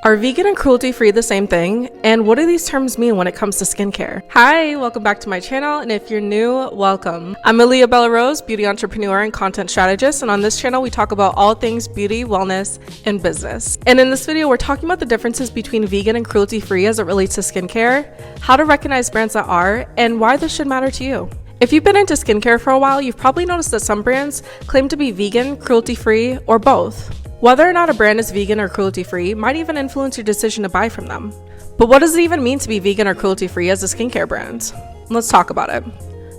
Are vegan and cruelty-free the same thing? And what do these terms mean when it comes to skincare? Hi, welcome back to my channel, and if you're new, welcome. I'm Aaliyah Bella Rose, beauty entrepreneur and content strategist, and on this channel we talk about all things beauty, wellness, and business. And in this video, we're talking about the differences between vegan and cruelty-free as it relates to skincare, how to recognize brands that are, and why this should matter to you. If you've been into skincare for a while, you've probably noticed that some brands claim to be vegan, cruelty-free, or both. Whether or not a brand is vegan or cruelty-free might even influence your decision to buy from them. But what does it even mean to be vegan or cruelty-free as a skincare brand? Let's talk about it.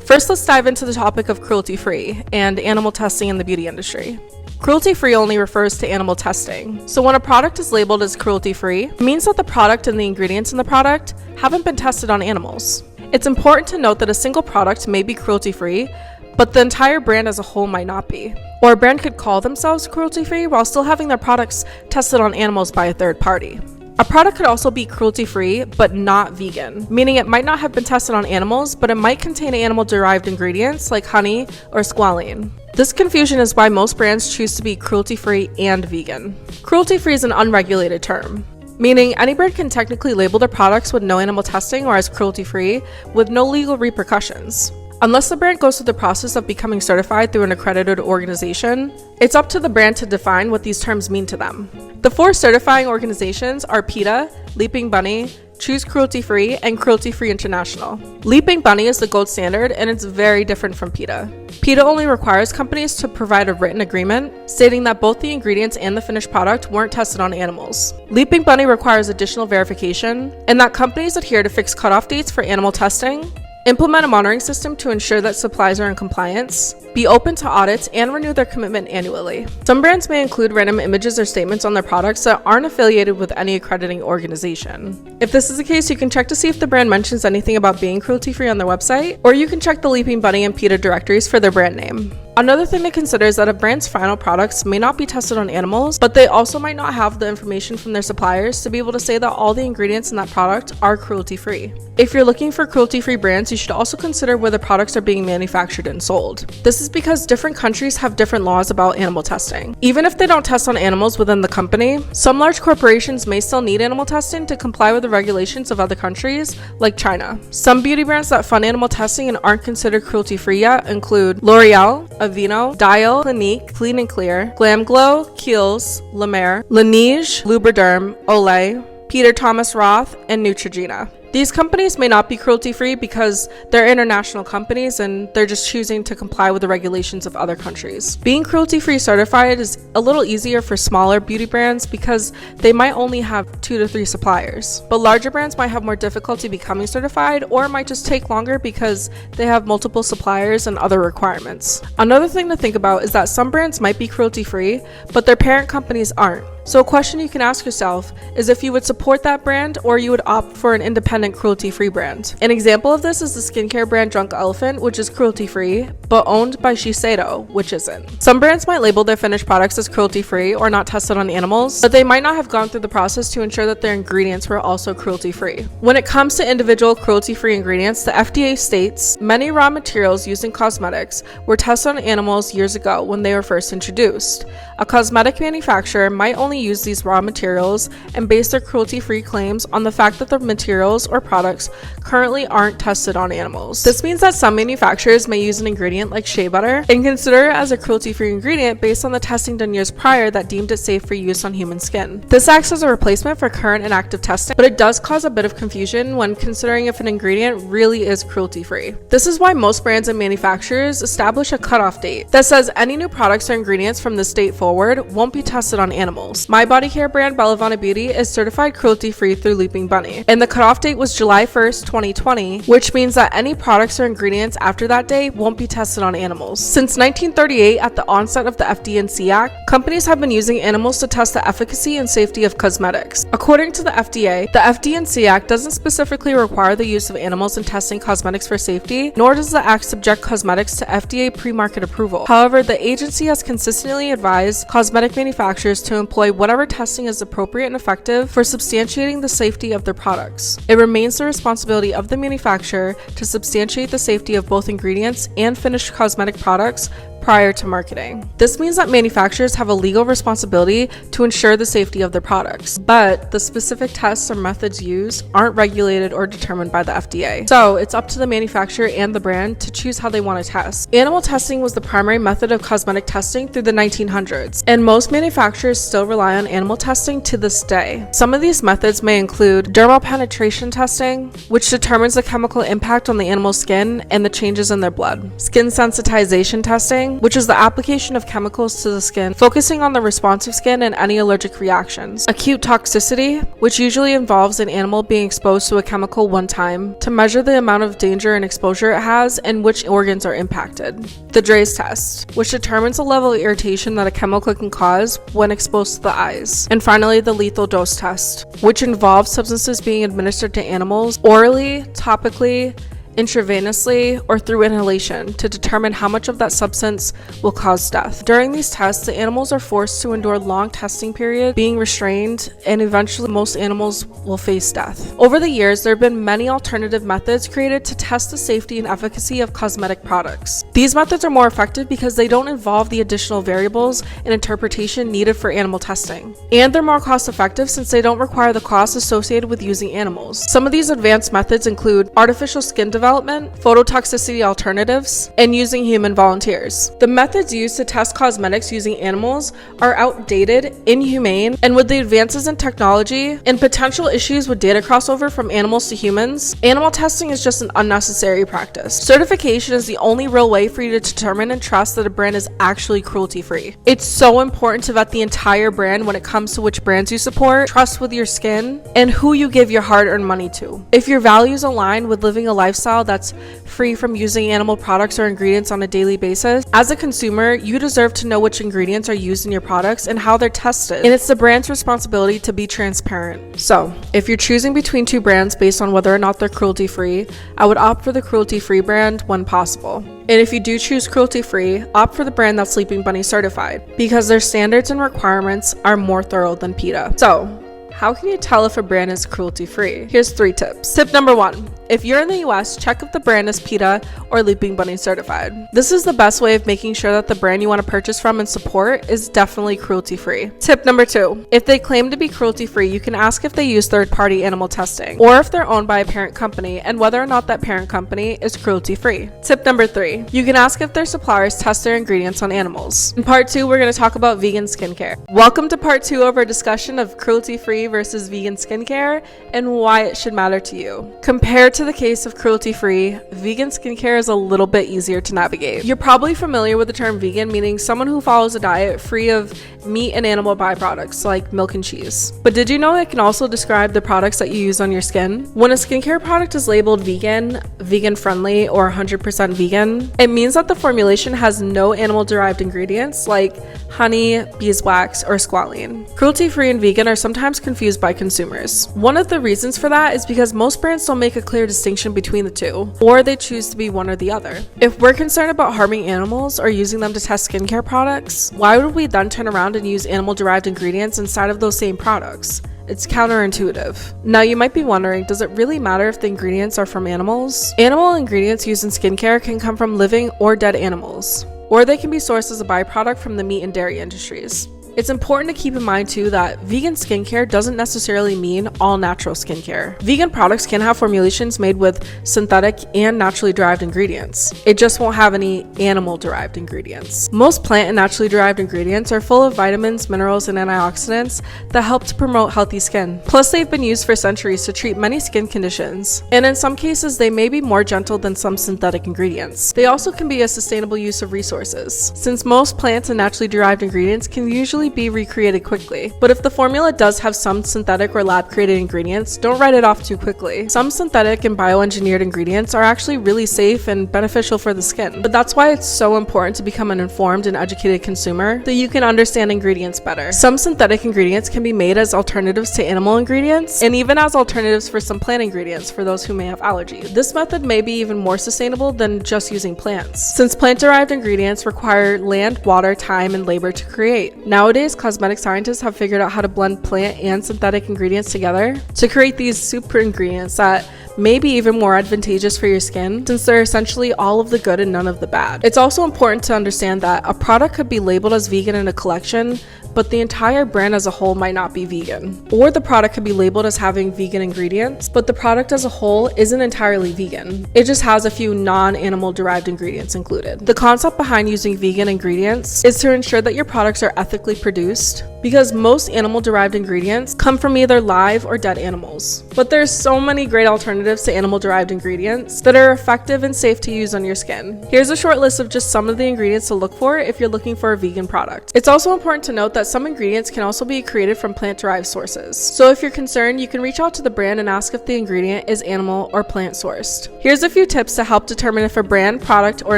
First, let's dive into the topic of cruelty-free and animal testing in the beauty industry. Cruelty-free only refers to animal testing. So when a product is labeled as cruelty-free, it means that the product and the ingredients in the product haven't been tested on animals. It's important to note that a single product may be cruelty-free, but the entire brand as a whole might not be. Or a brand could call themselves cruelty-free while still having their products tested on animals by a third party. A product could also be cruelty-free but not vegan, meaning it might not have been tested on animals, but it might contain animal-derived ingredients like honey or squalene. This confusion is why most brands choose to be cruelty-free and vegan. Cruelty-free is an unregulated term, meaning any brand can technically label their products with no animal testing or as cruelty-free with no legal repercussions. Unless the brand goes through the process of becoming certified through an accredited organization, it's up to the brand to define what these terms mean to them. The 4 certifying organizations are PETA, Leaping Bunny, Choose Cruelty-Free, and Cruelty-Free International. Leaping Bunny is the gold standard, and it's very different from PETA. PETA only requires companies to provide a written agreement stating that both the ingredients and the finished product weren't tested on animals. Leaping Bunny requires additional verification, and that companies adhere to fixed cutoff dates for animal testing, implement a monitoring system to ensure that supplies are in compliance, be open to audits, and renew their commitment annually. Some brands may include random images or statements on their products that aren't affiliated with any accrediting organization. If this is the case, you can check to see if the brand mentions anything about being cruelty-free on their website, or you can check the Leaping Bunny and PETA directories for their brand name. Another thing to consider is that a brand's final products may not be tested on animals, but they also might not have the information from their suppliers to be able to say that all the ingredients in that product are cruelty-free. If you're looking for cruelty-free brands, you should also consider where the products are being manufactured and sold. This is because different countries have different laws about animal testing. Even if they don't test on animals within the company, some large corporations may still need animal testing to comply with the regulations of other countries, like China. Some beauty brands that fund animal testing and aren't considered cruelty-free yet include L'Oreal, Aveeno, Dial, Clinique, Clean and Clear, Glam Glow, Kiehl's, La Mer, Laneige, Lubriderm, Olay, Peter Thomas Roth, and Neutrogena. These companies may not be cruelty-free because they're international companies and they're just choosing to comply with the regulations of other countries. Being cruelty-free certified is a little easier for smaller beauty brands because they might only have 2 to 3 suppliers. But larger brands might have more difficulty becoming certified, or it might just take longer because they have multiple suppliers and other requirements. Another thing to think about is that some brands might be cruelty-free, but their parent companies aren't. So a question you can ask yourself is if you would support that brand or you would opt for an independent cruelty-free brand. An example of this is the skincare brand Drunk Elephant, which is cruelty-free, but owned by Shiseido, which isn't. Some brands might label their finished products as cruelty-free or not tested on animals, but they might not have gone through the process to ensure that their ingredients were also cruelty-free. When it comes to individual cruelty-free ingredients, the FDA states many raw materials used in cosmetics were tested on animals years ago when they were first introduced. A cosmetic manufacturer might only use these raw materials and base their cruelty-free claims on the fact that the materials or products currently aren't tested on animals. This means that some manufacturers may use an ingredient like shea butter and consider it as a cruelty-free ingredient based on the testing done years prior that deemed it safe for use on human skin. This acts as a replacement for current and active testing, but it does cause a bit of confusion when considering if an ingredient really is cruelty-free. This is why most brands and manufacturers establish a cutoff date that says any new products or ingredients from this date forward won't be tested on animals. My body care brand Bellavana Beauty is certified cruelty-free through Leaping Bunny, and the cutoff date was July 1st, 2020, which means that any products or ingredients after that day won't be tested on animals. Since 1938, at the onset of the FD&C Act, companies have been using animals to test the efficacy and safety of cosmetics. According to the FDA, the FD&C Act doesn't specifically require the use of animals in testing cosmetics for safety, nor does the Act subject cosmetics to FDA pre-market approval. However, the agency has consistently advised cosmetic manufacturers to employ whatever testing is appropriate and effective for substantiating the safety of their products. It remains the responsibility of the manufacturer to substantiate the safety of both ingredients and finished cosmetic products prior to marketing. This means that manufacturers have a legal responsibility to ensure the safety of their products, but the specific tests or methods used aren't regulated or determined by the FDA. So it's up to the manufacturer and the brand to choose how they want to test. Animal testing was the primary method of cosmetic testing through the 1900s, and most manufacturers still rely on animal testing to this day. Some of these methods may include dermal penetration testing, which determines the chemical impact on the animal's skin and the changes in their blood. Skin sensitization testing, which is the application of chemicals to the skin, focusing on the responsive skin and any allergic reactions. Acute toxicity, which usually involves an animal being exposed to a chemical one time to measure the amount of danger and exposure it has and which organs are impacted. The Drey's test, which determines the level of irritation that a chemical can cause when exposed to the eyes. And finally, the lethal dose test, which involves substances being administered to animals orally, topically, intravenously, or through inhalation to determine how much of that substance will cause death. During these tests, the animals are forced to endure long testing periods, being restrained, and eventually most animals will face death. Over the years, there have been many alternative methods created to test the safety and efficacy of cosmetic products. These methods are more effective because they don't involve the additional variables and interpretation needed for animal testing. And they're more cost effective since they don't require the costs associated with using animals. Some of these advanced methods include artificial skin development, phototoxicity alternatives, and using human volunteers. The methods used to test cosmetics using animals are outdated, inhumane, and with the advances in technology and potential issues with data crossover from animals to humans, animal testing is just an unnecessary practice. Certification is the only real way for you to determine and trust that a brand is actually cruelty-free. It's so important to vet the entire brand when it comes to which brands you support, trust with your skin, and who you give your hard-earned money to. If your values align with living a lifestyle that's free from using animal products or ingredients on a daily basis, as a consumer, you deserve to know which ingredients are used in your products and how they're tested, and it's the brand's responsibility to be transparent. So, if you're choosing between two brands based on whether or not they're cruelty-free, I would opt for the cruelty-free brand when possible. And if you do choose cruelty-free, opt for the brand that's Sleeping Bunny certified, because their standards and requirements are more thorough than PETA. So, how can you tell if a brand is cruelty-free? Here's 3 tips. Tip number 1. If you're in the US, check if the brand is PETA or Sleeping Bunny certified. This is the best way of making sure that the brand you want to purchase from and support is definitely cruelty-free. Tip number 2. If they claim to be cruelty-free, you can ask if they use third-party animal testing, or if they're owned by a parent company and whether or not that parent company is cruelty-free. Tip number 3. You can ask if their suppliers test their ingredients on animals. In part 2, we're going to talk about vegan skincare. Welcome to part 2 of our discussion of cruelty-free versus vegan skincare and why it should matter to you. Compared to the case of cruelty-free, vegan skincare is a little bit easier to navigate. You're probably familiar with the term vegan, meaning someone who follows a diet free of meat and animal byproducts like milk and cheese. But did you know it can also describe the products that you use on your skin? When a skincare product is labeled vegan, vegan friendly, or 100% vegan, it means that the formulation has no animal-derived ingredients like honey, beeswax, or squalene. Cruelty-free and vegan are sometimes confused by consumers. One of the reasons for that is because most brands don't make a clear distinction between the two, or they choose to be one or the other. If we're concerned about harming animals or using them to test skincare products, why would we then turn around and use animal-derived ingredients inside of those same products? It's counterintuitive. Now you might be wondering, does it really matter if the ingredients are from animals? Animal ingredients used in skincare can come from living or dead animals, or they can be sourced as a byproduct from the meat and dairy industries. It's important to keep in mind too that vegan skincare doesn't necessarily mean all natural skincare. Vegan products can have formulations made with synthetic and naturally derived ingredients. It just won't have any animal derived ingredients. Most plant and naturally derived ingredients are full of vitamins, minerals, and antioxidants that help to promote healthy skin. Plus, they've been used for centuries to treat many skin conditions, and in some cases they may be more gentle than some synthetic ingredients. They also can be a sustainable use of resources, since most plants and naturally derived ingredients can usually be recreated quickly. But if the formula does have some synthetic or lab-created ingredients, don't write it off too quickly. Some synthetic and bioengineered ingredients are actually really safe and beneficial for the skin. But that's why it's so important to become an informed and educated consumer so you can understand ingredients better. Some synthetic ingredients can be made as alternatives to animal ingredients, and even as alternatives for some plant ingredients for those who may have allergy. This method may be even more sustainable than just using plants, since plant-derived ingredients require land, water, time, and labor to create. Nowadays, Nowadays, cosmetic scientists have figured out how to blend plant and synthetic ingredients together to create these super ingredients that may be even more advantageous for your skin, since they're essentially all of the good and none of the bad. It's also important to understand that a product could be labeled as vegan in a collection, but the entire brand as a whole might not be vegan. Or the product could be labeled as having vegan ingredients, but the product as a whole isn't entirely vegan. It just has a few non-animal derived ingredients included. The concept behind using vegan ingredients is to ensure that your products are ethically produced, because most animal derived ingredients come from either live or dead animals. But there's so many great alternatives to animal derived ingredients that are effective and safe to use on your skin. Here's a short list of just some of the ingredients to look for if you're looking for a vegan product. It's also important to note that some ingredients can also be created from plant derived sources. So if you're concerned, you can reach out to the brand and ask if the ingredient is animal or plant sourced. Here's a few tips to help determine if a brand, product, or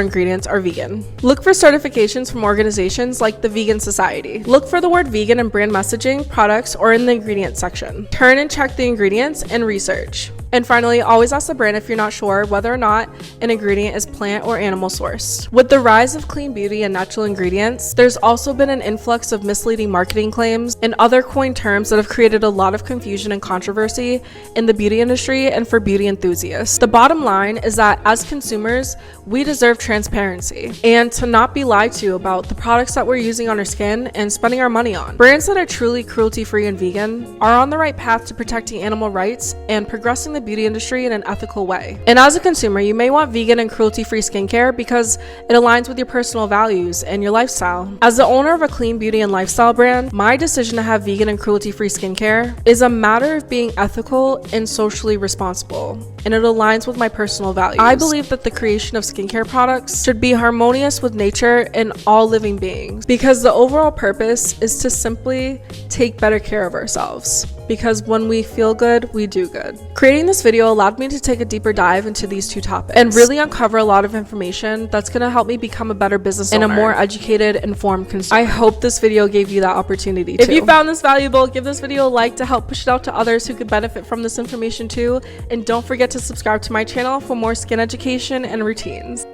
ingredients are vegan. Look for certifications from organizations like the Vegan Society. Look for the word vegan in brand messaging, products, or in the ingredients section. Turn and check the ingredients and research. And finally, always ask the brand if you're not sure whether or not an ingredient is plant or animal sourced. With the rise of clean beauty and natural ingredients, there's also been an influx of misleading marketing claims and other coined terms that have created a lot of confusion and controversy in the beauty industry and for beauty enthusiasts. The bottom line is that as consumers, we deserve transparency and to not be lied to about the products that we're using on our skin and spending our money on. Brands that are truly cruelty-free and vegan are on the right path to protecting animal rights and progressing the beauty industry in an ethical way. And as a consumer, you may want vegan and cruelty-free skincare because it aligns with your personal values and your lifestyle. As the owner of a clean beauty and lifestyle brand, my decision to have vegan and cruelty-free skincare is a matter of being ethical and socially responsible, and it aligns with my personal values. I believe that the creation of skincare products should be harmonious with nature and all living beings, because the overall purpose is to simply take better care of ourselves. Because when we feel good, we do good. Creating this video allowed me to take a deeper dive into these two topics and really uncover a lot of information that's going to help me become a better business owner and a more educated, informed consumer. I hope this video gave you that opportunity too. If you found this valuable, give this video a like to help push it out to others who could benefit from this information too. And don't forget to subscribe to my channel for more skin education and routines.